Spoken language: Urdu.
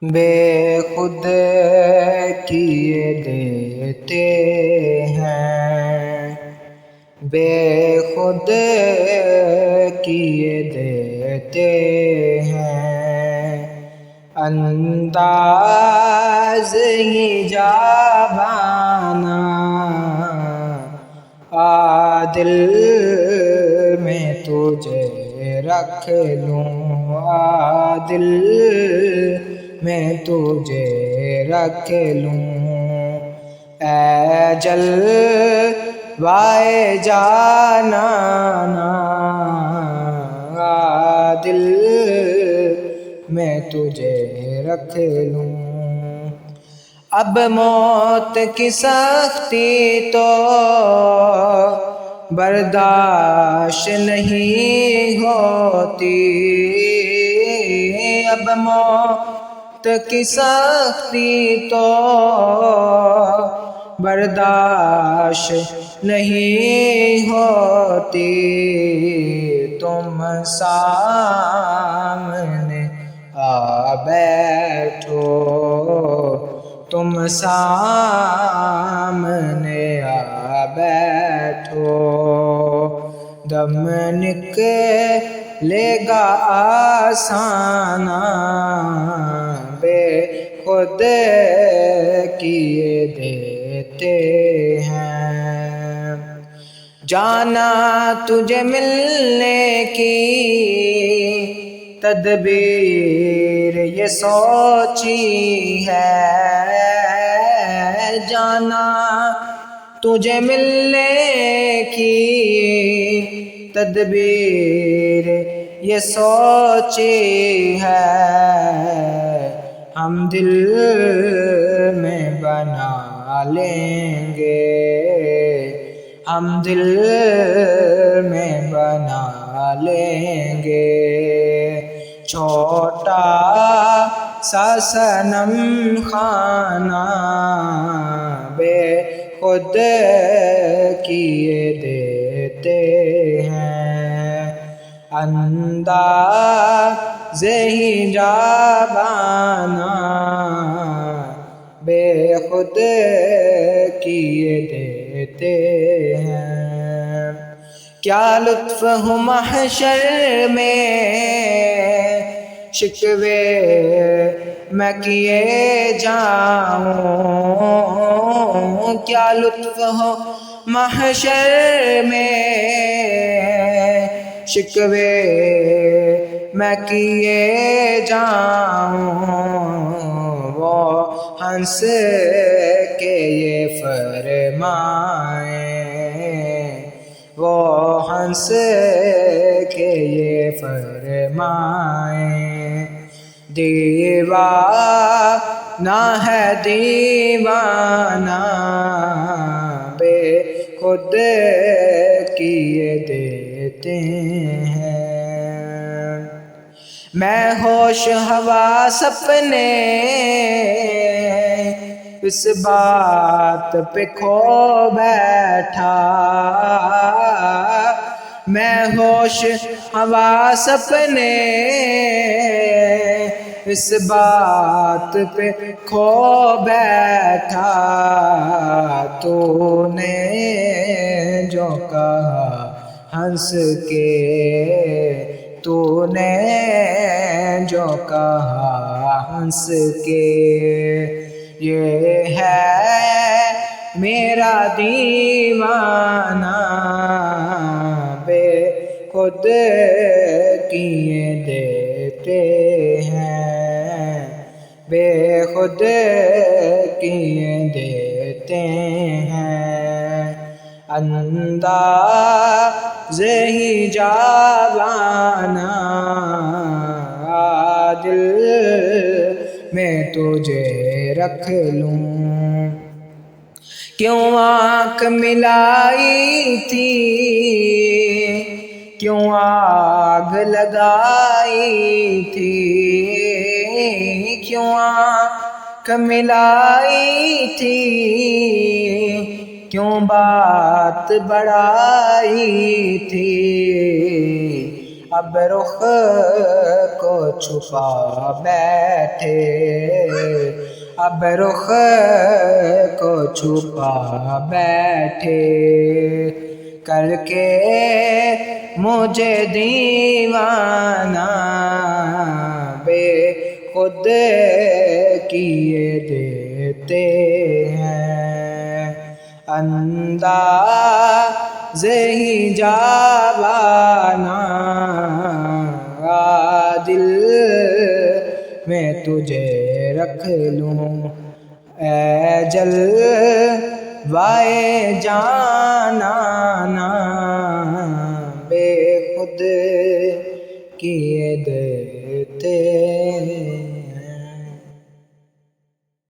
بے خود کیے دیتے ہیں، بے خود کیے دیتے ہیں، انداز ہی جاوانا دل میں تجھے رکھ لوں، دل میں تجھے رکھ لوں، اے جلوائے جانانا دل میں تجھے رکھ لوں۔ اب موت کی سختی تو برداشت نہیں ہوتی، اب موت کی سختی تو برداشت نہیں ہوتی، تم سامنے آ بیٹھو، تم سامنے آ بیٹھو، دم نکلے گا آسان، بے خود کیے دیتے ہیں۔ جانا تجھے ملنے کی تدبیر یہ سوچی ہے، جانا تجھے ملنے کی تدبیر یہ سوچی ہے، ہم دل میں بنا لیں گے، ہم دل میں بنا لیں گے، چھوٹا سا صنم خانہ بے خود کیے دیتے ہیں، انداز ہی جاوانا بے خود کیے دیتے ہیں۔ کیا لطف ہو محشر میں شکوے میں کیے جاؤں، کیا لطف ہو محشر میں شکوے میں کیے جاؤں، وہ ہنس کے یہ فرمائیں، وہ ہنس کے یہ فرمائیں، دیوانہ ہے دیوانہ بے خود کیے دیتے ہیں۔ میں ہوش حواس اپنے اس بات پہ کھو بیٹھا، میں ہوش حواس اپنے اس بات پہ کھو بیٹھا، تو نے جو کہا ہنس کے، تو نے جو کہا ہنس کے، یہ ہے میرا دیوانہ بے خود کیے دیتے ہیں، بے خود کیے دیتے ہیں، انداز ہی جاوانا دل میں تجھے رکھ لوں۔ کیوں آنکھ ملائی تھی، کیوں آگ لگائی تھی، کیوں آنکھ ملائی تھی، کیوں بات بڑھائی تھی، اب رخ کو چھپا بیٹھے، اب رخ کو چھپا بیٹھے، کر کے مجھے دیوانہ بے خود کیے دیتے ہیں، انداز ہی جاوانا دل میں تجھے رکھ لوں، اے جلوائے جانانا بے خود کیے دیتے